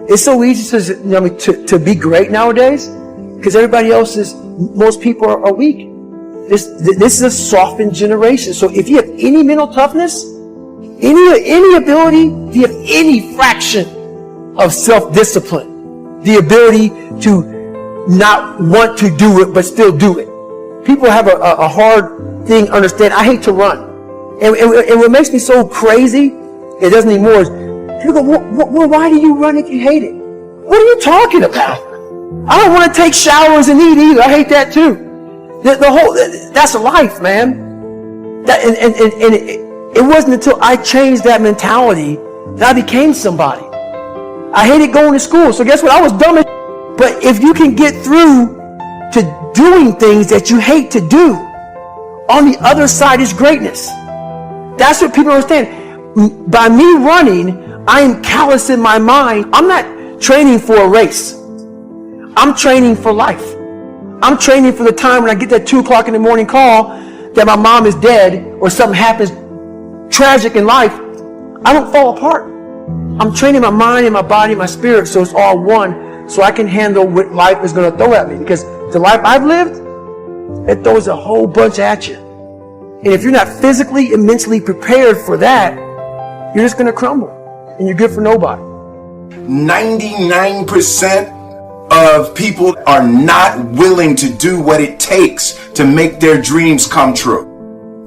It's so easy to be great nowadays because most people are weak. This is a softened generation. So if you have any mental toughness, any ability, if you have any fraction of self-discipline, the ability to not want to do it but still do it. People have a hard thing understand. I hate to run. And what makes me so crazy, it doesn't anymore, is people go, well, why do you run if you hate it? What are you talking about? I don't want to take showers and eat either. I hate that too. That's a life, man. It wasn't until I changed that mentality that I became somebody. I hated going to school. So guess what? I was dumb as shit. But if you can get through to doing things that you hate to do, on the other side is greatness. That's what people understand. By me running, I am callous in my mind. I'm not training for a race. I'm training for life. I'm training for the time when I get that 2 o'clock in the morning call that my mom is dead or something happens tragic in life. I don't fall apart. I'm training my mind and my body and my spirit so it's all one, so I can handle what life is going to throw at me. Because the life I've lived, it throws a whole bunch at you. And if you're not physically and mentally prepared for that, you're just going to crumble. And you're good for nobody. 99% of people are not willing to do what it takes to make their dreams come true.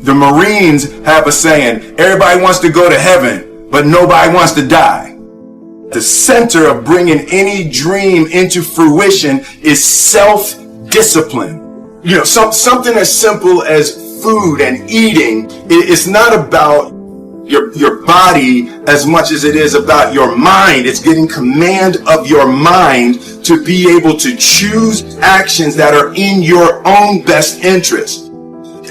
The Marines have a saying, everybody wants to go to heaven, but nobody wants to die. The center of bringing any dream into fruition is self-discipline. You know, something as simple as food and eating. It's not about your body as much as it is about your mind. It's getting command of your mind to be able to choose actions that are in your own best interest.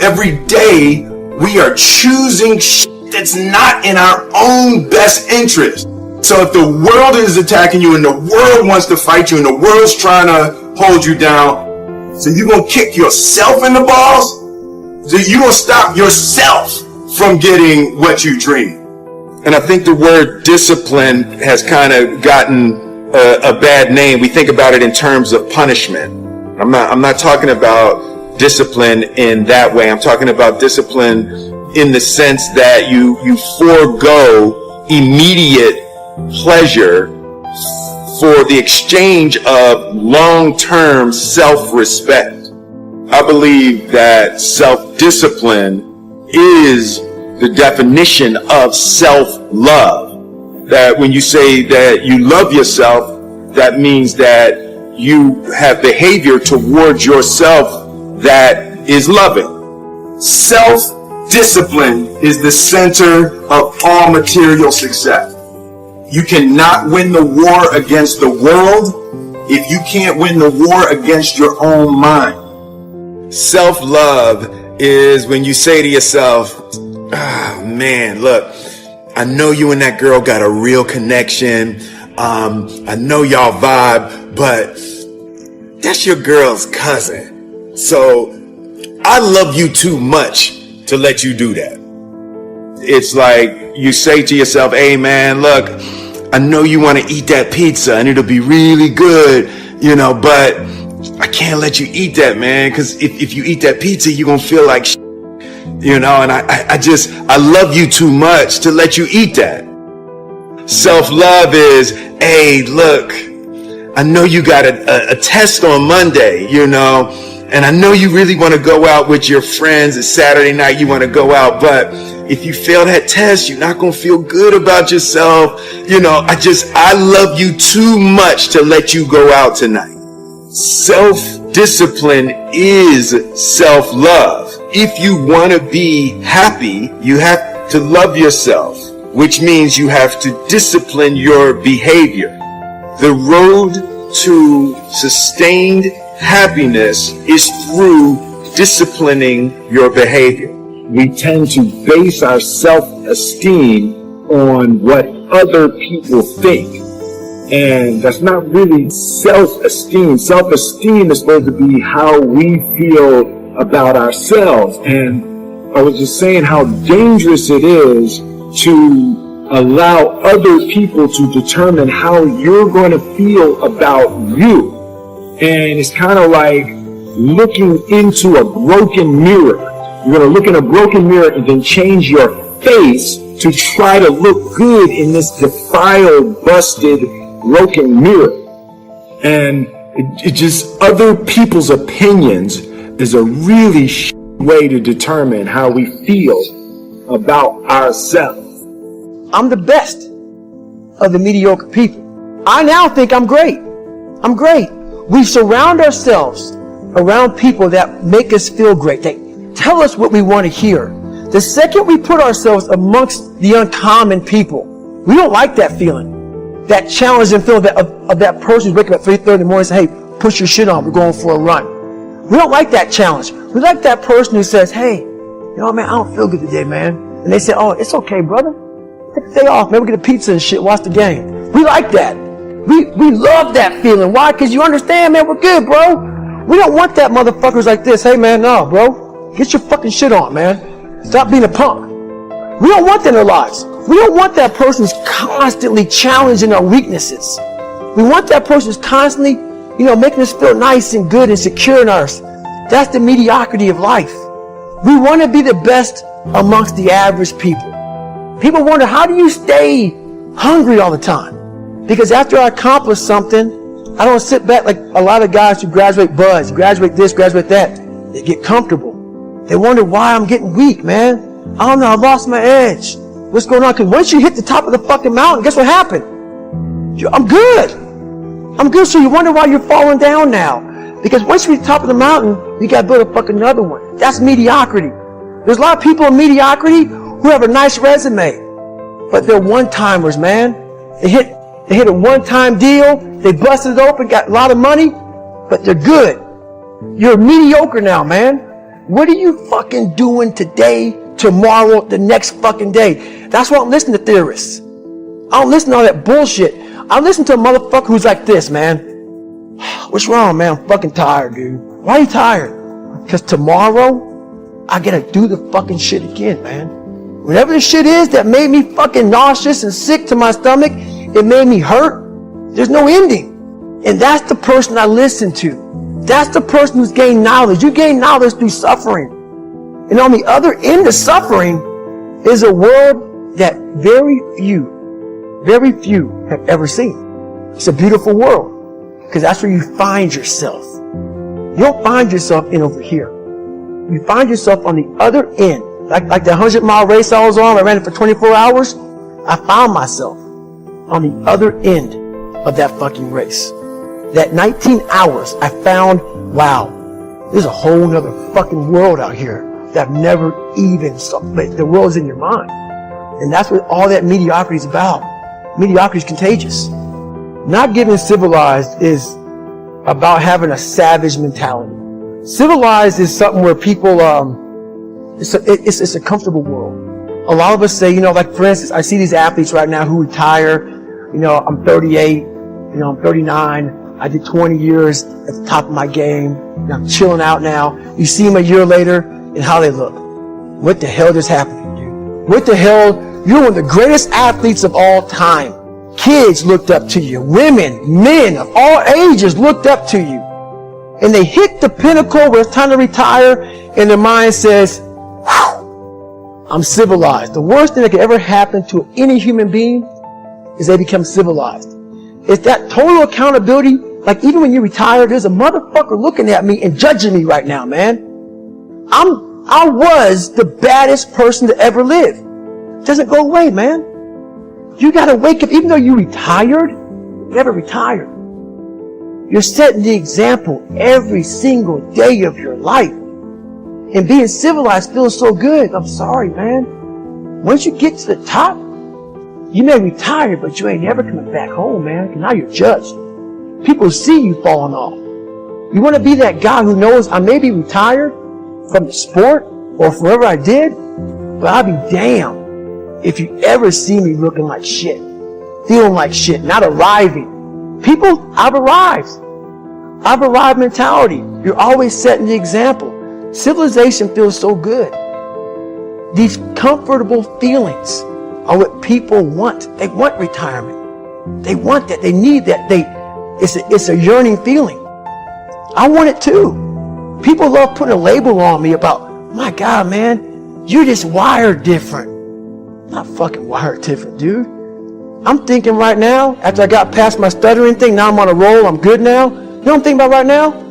Every day we are choosing shit that's not in our own best interest. So if the world is attacking you and the world wants to fight you and the world's trying to hold you down, so you're going to kick yourself in the balls? So you're going to stop yourself from getting what you dream. And I think the word discipline has kind of gotten a bad name. We think about it in terms of punishment. I'm not talking about discipline in that way. I'm talking about discipline in the sense that you forego immediate pleasure for the exchange of long-term self-respect. I believe that self-discipline is the definition of self-love. That when you say that you love yourself, that means that you have behavior towards yourself that is loving. Self-discipline is the center of all material success. You cannot win the war against the world if you can't win the war against your own mind. Self-love is when you say to yourself, man, look, I know you and that girl got a real connection. I know y'all vibe, but that's your girl's cousin. So I love you too much to let you do that. It's like you say to yourself, hey man, look, I know you want to eat that pizza and it'll be really good, you know, but I can't let you eat that, man, because if you eat that pizza, you're going to feel like shit, you know, and I love you too much to let you eat that. Self-love is, hey, look, I know you got a test on Monday, you know, and I know you really want to go out with your friends. It's Saturday night, you want to go out, but if you fail that test, you're not going to feel good about yourself. You know, I love you too much to let you go out tonight. Self-discipline is self-love. If you want to be happy, you have to love yourself, which means you have to discipline your behavior. The road to sustained happiness is through disciplining your behavior. We tend to base our self-esteem on what other people think. And that's not really self-esteem. Self-esteem is supposed to be how we feel about ourselves. And I was just saying how dangerous it is to allow other people to determine how you're going to feel about you. And it's kind of like looking into a broken mirror. You're going to look in a broken mirror and then change your face to try to look good in this defiled, busted, broken mirror. And it just, other people's opinions is a really way to determine how we feel about ourselves. I'm the best of the mediocre people. I now think I'm great. I'm great. We surround ourselves around people that make us feel great. They tell us what we want to hear. The second we put ourselves amongst the uncommon people, we don't like that feeling. That challenging feeling of that person who's waking up at 3:30 in the morning and say, hey, push your shit on, we're going for a run. We don't like that challenge. We like that person who says, hey, you know, man, I don't feel good today, man. And they say, oh, it's okay, brother. Take the day off, man. We get a pizza and shit, watch the game. We like that. We love that feeling. Why? Because you understand, man, we're good, bro. We don't want that motherfuckers like this. Hey, man, no, bro. Get your fucking shit on, man. Stop being a punk. We don't want that in our lives. We don't want that person who's constantly challenging our weaknesses. We want that person who's constantly, you know, making us feel nice and good and secure in us. That's the mediocrity of life. We want to be the best amongst the average people. People wonder, how do you stay hungry all the time? Because after I accomplish something, I don't sit back like a lot of guys who graduate buds, graduate this, graduate that. They get comfortable. They wonder why I'm getting weak, man. I don't know, I lost my edge. What's going on? Because once you hit the top of the fucking mountain, guess what happened? I'm good. I'm good. So you wonder why you're falling down now. Because once you hit the top of the mountain, you got to build a fucking another one. That's mediocrity. There's a lot of people in mediocrity who have a nice resume, but they're one-timers, man. They hit a one-time deal. They busted it open, got a lot of money, but they're good. You're mediocre now, man. What are you fucking doing today, tomorrow, the next fucking day? That's why I'm listening to theorists. I don't listen to all that bullshit. I listen to a motherfucker who's like this, man. What's wrong, man? I'm fucking tired, dude. Why are you tired? Because tomorrow, I gotta do the fucking shit again, man. Whatever the shit is that made me fucking nauseous and sick to my stomach, it made me hurt. There's no ending. And that's the person I listen to. That's the person who's gained knowledge. You gain knowledge through suffering. And on the other end of suffering is a world that very few have ever seen. It's a beautiful world. Because that's where you find yourself. You don't find yourself in over here. You find yourself on the other end. Like the 100-mile race I was on, I ran it for 24 hours. I found myself on the other end of that fucking race. That 19 hours, I found, wow, there's a whole nother fucking world out here that I've never even saw. But the world's in your mind. And that's what all that mediocrity is about. Mediocrity is contagious. Not getting civilized is about having a savage mentality. Civilized is something where people, it's a comfortable world. A lot of us say, you know, like for instance, I see these athletes right now who retire. You know, I'm 38, you know, I'm 39. I did 20 years at the top of my game. And I'm chilling out now. You see them a year later and how they look. What the hell just happened to you? What the hell? You're one of the greatest athletes of all time. Kids looked up to you. Women, men of all ages looked up to you. And they hit the pinnacle where it's time to retire, and their mind says, whew, I'm civilized. The worst thing that could ever happen to any human being is they become civilized. It's that total accountability. Like even when you retire, there's a motherfucker looking at me and judging me right now, man. I was the baddest person to ever live. It doesn't go away, man. You gotta wake up, even though you retired, you never retired. You're setting the example every single day of your life. And being civilized feels so good. I'm sorry, man. Once you get to the top, you may retire, but you ain't never coming back home, man. Because now you're judged. People see you falling off. You want to be that guy who knows I may be retired from the sport or from whatever I did, but I'll be damned if you ever see me looking like shit, feeling like shit, not arriving. People, I've arrived. I've arrived mentality. You're always setting the example. Civilization feels so good. These comfortable feelings are what people want. They want retirement. They want that. They need that. It's a yearning feeling. I want it too. People love putting a label on me about, my God, man, you're just wired different. I'm not fucking wired different, dude. I'm thinking right now, after I got past my stuttering thing, now I'm on a roll, I'm good now. You know what I'm thinking about right now?